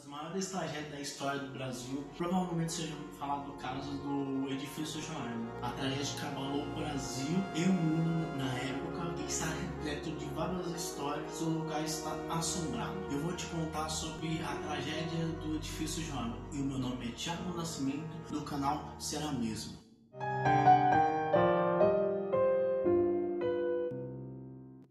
maiores tragédias da história do Brasil provavelmente seja falar do caso do edifício Joelma. A tragédia que abalou o Brasil e o mundo na época e está repleto de várias histórias. O lugar está assombrado. Eu vou te contar sobre a tragédia do edifício Joelma. E o meu nome é Thiago Nascimento, do canal Será Mesmo.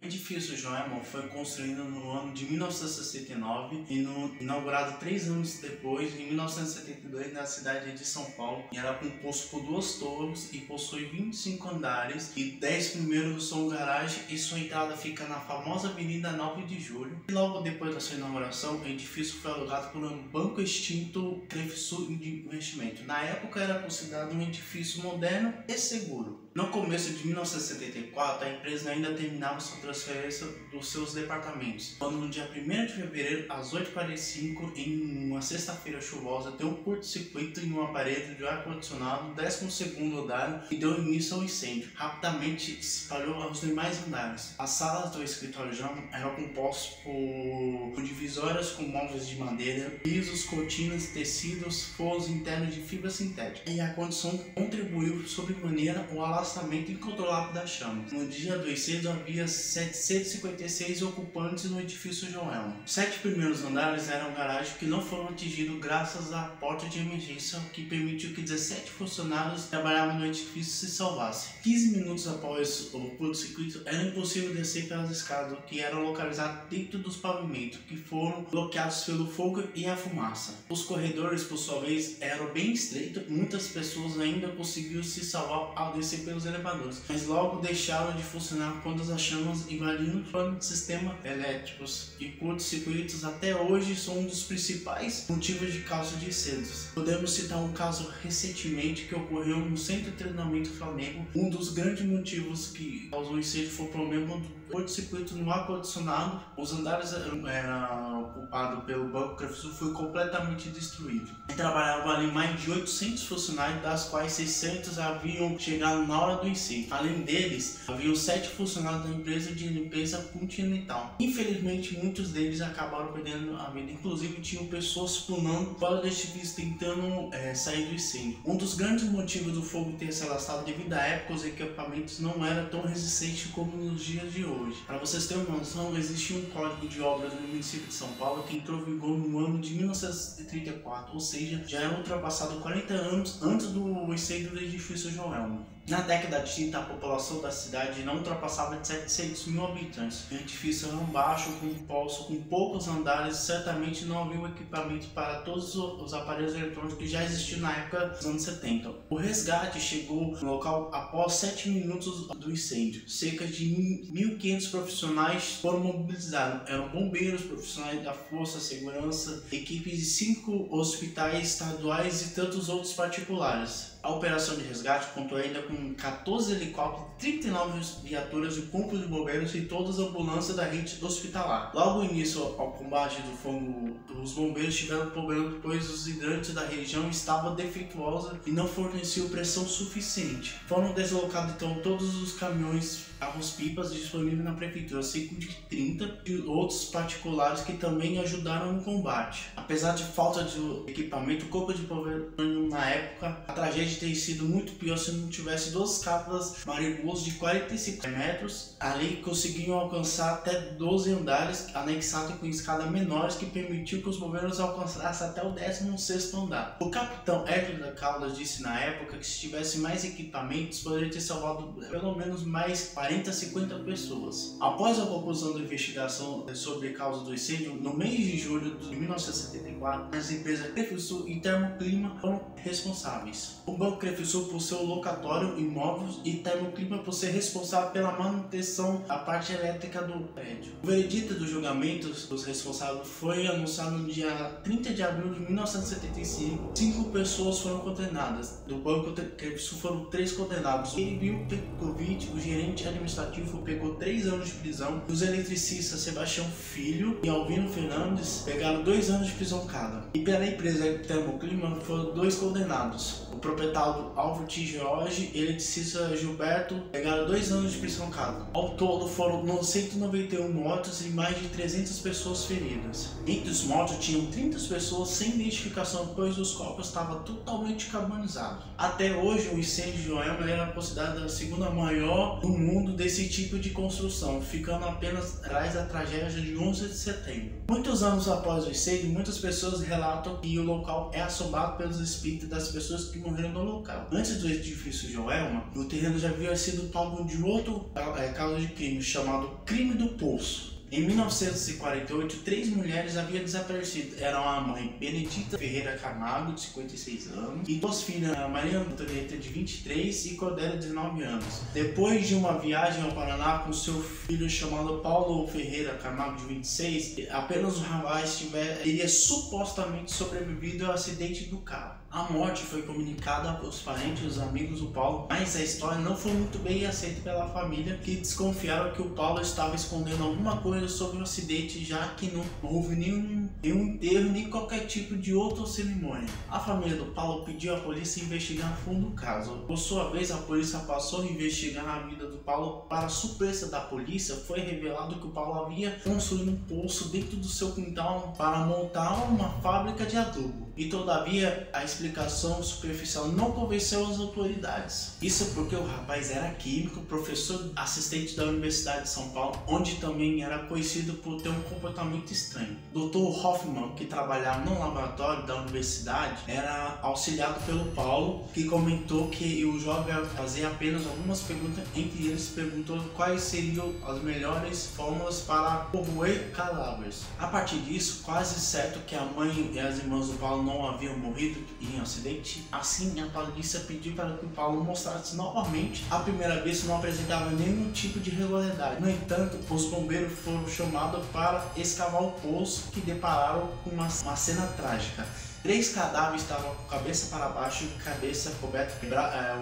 O edifício Joelma foi construído no ano de 1969 e inaugurado 3 anos depois, em 1972, na cidade de São Paulo. E era composto por 2 torres e possui 25 andares e 10 primeiros são garagem, e sua entrada fica na famosa Avenida 9 de Julho. E logo depois da sua inauguração, o edifício foi alugado por um banco extinto, Crefsul de Investimento. Na época era considerado um edifício moderno e seguro. No começo de 1974, a empresa ainda terminava sua transferência dos seus departamentos, quando no dia 1º de fevereiro, às 8h45, em uma sexta-feira chuvosa, deu um curto-circuito em uma parede de ar-condicionado do 12º andar e deu início ao incêndio. Rapidamente se espalhou aos demais andares. As salas do escritório eram compostas por divisórias com móveis de madeira, pisos, cortinas, tecidos, forros internos de fibra sintética. E a condição contribuiu sobremaneira ao alassamento incontrolável das chamas. No dia do incêndio havia 756 ocupantes no edifício Joelma. Os 7 primeiros andares eram garagens que não foram atingidos graças à porta de emergência, que permitiu que 17 funcionários que trabalhavam no edifício se salvassem. 15 minutos após o curto-circuito, era impossível descer pelas escadas, que eram localizadas dentro dos pavimentos, que foram bloqueados pelo fogo e a fumaça. Os corredores, por sua vez, eram bem estreitos e muitas pessoas ainda conseguiram se salvar ao descer pelos elevadores, mas logo deixaram de funcionar quando as chamas invadiram os sistemas elétricos, e curtos-circuitos até hoje são um dos principais motivos de causa de incêndios. Podemos citar um caso recentemente que ocorreu no Centro de Treinamento Flamengo. Um dos grandes motivos que causou incêndio foi o problema do curto-circuito no ar-condicionado. Os andares eram ocupados pelo banco Crefsul, foi completamente destruído. Trabalhavam ali mais de 800 funcionários, das quais 600 haviam chegado na hora do incêndio. Além deles, haviam 7 funcionários da empresa de limpeza continental. Infelizmente, muitos deles acabaram perdendo a vida. Inclusive, tinham pessoas pulando fora do edifício tentando sair do incêndio. Um dos grandes motivos do fogo ter se alastrado devido à época, os equipamentos não eram tão resistentes como nos dias de hoje. Para vocês terem uma noção, existia um código de obras no município de São Paulo que entrou em vigor no ano de 1934, ou seja, já era ultrapassado 40 anos antes do incêndio do edifício Joelma. Na década de 30, a população da cidade não ultrapassava de 700 mil habitantes. O edifício era baixo, composto com poucos andares, certamente não havia um equipamento para todos os aparelhos eletrônicos que já existiam na época dos anos 70. O resgate chegou no local após 7 minutos do incêndio. Cerca de 1.500 profissionais foram mobilizados. Eram bombeiros, profissionais da Força Segurança, equipes de 5 hospitais estaduais e tantos outros particulares. A operação de resgate contou ainda com 14 helicópteros, 39 viaturas de corpo de bombeiros e todas as ambulâncias da rede hospitalar. Logo no início ao combate do fogo, os bombeiros tiveram problema, pois os hidrantes da região estavam defeituosos e não forneciam pressão suficiente. Foram deslocados então todos os caminhões, carros-pipas disponíveis na prefeitura, cerca de 30 e outros particulares que também ajudaram no combate. Apesar de falta de equipamento, o corpo de bombeiros na época, a tragédia teria sido muito pior se não tivesse 2 cápsulas mariboas de 45 metros. Ali conseguiam alcançar até 12 andares, anexados com escadas menores, que permitiu que os bombeiros alcançassem até o 16º andar. O capitão Hélio da Caldas disse na época que se tivesse mais equipamentos, poderia ter salvado pelo menos mais 40 a 50 pessoas. Após a conclusão da investigação sobre a causa do incêndio, no mês de julho de 1974, as empresas Crefsul e Termoclima foram responsáveis. O banco Crefsul por seu locatório, imóveis, e Termoclima por ser responsável pela manutenção da parte elétrica do prédio. O veredito do julgamento dos responsáveis foi anunciado no dia 30 de abril de 1975. 5 pessoas foram condenadas. Do banco Crefsul foram 3 condenados. Emil Petkovic, o gerente administrativo pegou 3 anos de prisão. Os eletricistas Sebastião Filho e Albino Fernandes pegaram 2 anos de prisão cada. E pela empresa Termoclima foram 2 condenados. O proprietário Albert George e o eletricista Gilberto pegaram 2 anos de prisão cada. Ao todo foram 191 mortos e mais de 300 pessoas feridas. Entre os mortos tinham 30 pessoas sem identificação, pois os corpos estavam totalmente carbonizados. Até hoje, o incêndio de Joelma era considerado a segunda maior do mundo desse tipo de construção, ficando apenas atrás da tragédia de 11 de setembro. Muitos anos após o incêndio, muitas pessoas relatam que o local é assombrado pelos espíritos das pessoas que morreram no local. Antes do edifício Joelma, o terreno já havia sido palco de outro caso de crime, chamado Crime do Poço. Em 1948, 3 mulheres haviam desaparecido. Eram a mãe Benedita Ferreira Camargo, de 56 anos, e 2 filhas, a Maria Antonieta, de 23, e Cordélia, de 19 anos. Depois de uma viagem ao Paraná com seu filho chamado Paulo Ferreira Camargo, de 26, apenas o rapaz teria supostamente sobrevivido ao acidente do carro. A morte foi comunicada aos parentes e os amigos do Paulo, mas a história não foi muito bem aceita pela família, que desconfiaram que o Paulo estava escondendo alguma coisa sobre o acidente, já que não houve nenhum enterro nem qualquer tipo de outra cerimônia. A família do Paulo pediu à polícia investigar a fundo o caso. Por sua vez, a polícia passou a investigar a vida do Paulo. Para surpresa da polícia, foi revelado que o Paulo havia construído um poço dentro do seu quintal para montar uma fábrica de adubo. E todavia, a explicação superficial não convenceu as autoridades. Isso porque o rapaz era químico, professor assistente da Universidade de São Paulo, onde também era conhecido por ter um comportamento estranho. Dr. Hoffman, que trabalhava no laboratório da universidade, era auxiliado pelo Paulo, que comentou que o jovem fazia apenas algumas perguntas. Entre eles, perguntou quais seriam as melhores fórmulas para corroer cadáveres. A partir disso, quase certo que a mãe e as irmãs do Paulo não haviam morrido em um acidente. Assim, a polícia pediu para que o Paulo mostrasse novamente. A primeira vez não apresentava nenhum tipo de irregularidade. No entanto, os bombeiros foram chamados para escavar o poço, que depararam com uma cena trágica. 3 cadáveres estavam com a cabeça para baixo e cabeça coberta,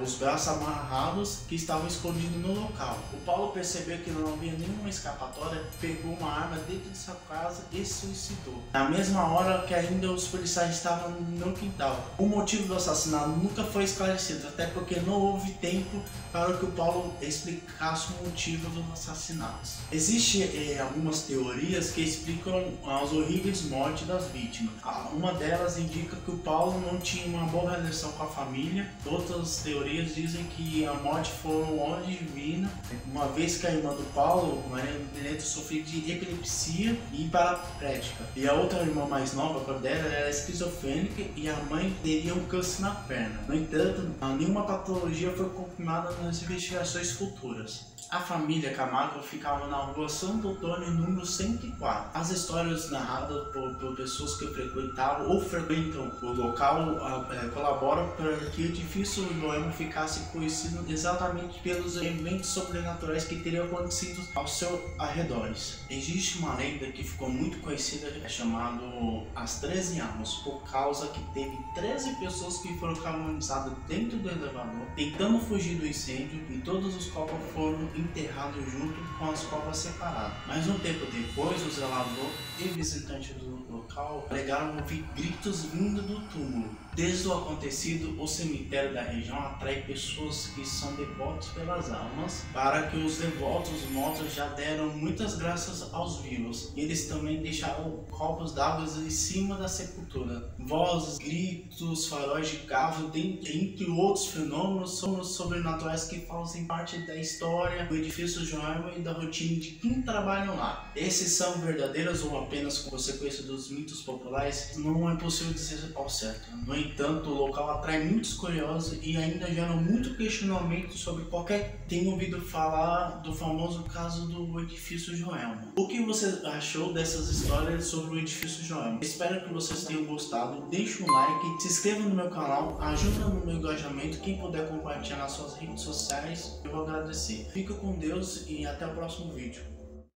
os braços amarrados, que estavam escondidos no local. O Paulo percebeu que não havia nenhuma escapatória, pegou uma arma dentro de sua casa e se suicidou. Na mesma hora que ainda os policiais estavam no quintal. O motivo do assassinato nunca foi esclarecido, até porque não houve tempo para que o Paulo explicasse o motivo dos assassinatos. Existem algumas teorias que explicam as horríveis mortes das vítimas. Uma delas indica que o Paulo não tinha uma boa relação com a família. Outras teorias dizem que a morte foi uma ordem divina, uma vez que a irmã do Paulo, Maria Antonieta, sofria de epilepsia e paraplégica. E a outra irmã mais nova, a Cordélia, era esquizofrênica e a mãe teria um câncer na perna. No entanto, nenhuma patologia foi confirmada nas investigações futuras. A família Camargo ficava na rua Santo Antônio, número 104. As histórias narradas por pessoas que frequentavam ou frequentam o local colaboram para que o edifício Joelma ficasse conhecido exatamente pelos eventos sobrenaturais que teriam acontecido aos seus arredores. Existe uma lenda que ficou muito conhecida, chamada As 13 Almas, por causa que teve 13 pessoas que foram canonizadas dentro do elevador, tentando fugir do incêndio, e todos os corpos foram enterrados junto com as covas separadas. Mas um tempo depois, o zelador e visitantes do local alegaram ouvir gritos vindo do túmulo. Desde o acontecido, o cemitério da região atrai pessoas que são devotos pelas almas, para que os devotos mortos já deram muitas graças aos vivos. Eles também deixaram copos d'água em cima da sepultura. Vozes, gritos, faróis de carro, entre outros fenômenos sobrenaturais que fazem parte da história do edifício Joelma e da rotina de quem trabalha lá. Esses são verdadeiros ou apenas consequência dos mitos populares? Não é possível dizer ao certo. No entanto, o local atrai muitos curiosos e ainda gera muito questionamento sobre qualquer tenha ouvido falar do famoso caso do edifício Joelma. O que você achou dessas histórias sobre o edifício Joelma? Espero que vocês tenham gostado. Deixe um like, se inscreva no meu canal, ajuda no meu engajamento. Quem puder compartilhar nas suas redes sociais, eu vou agradecer. Fica com Deus e até o próximo vídeo.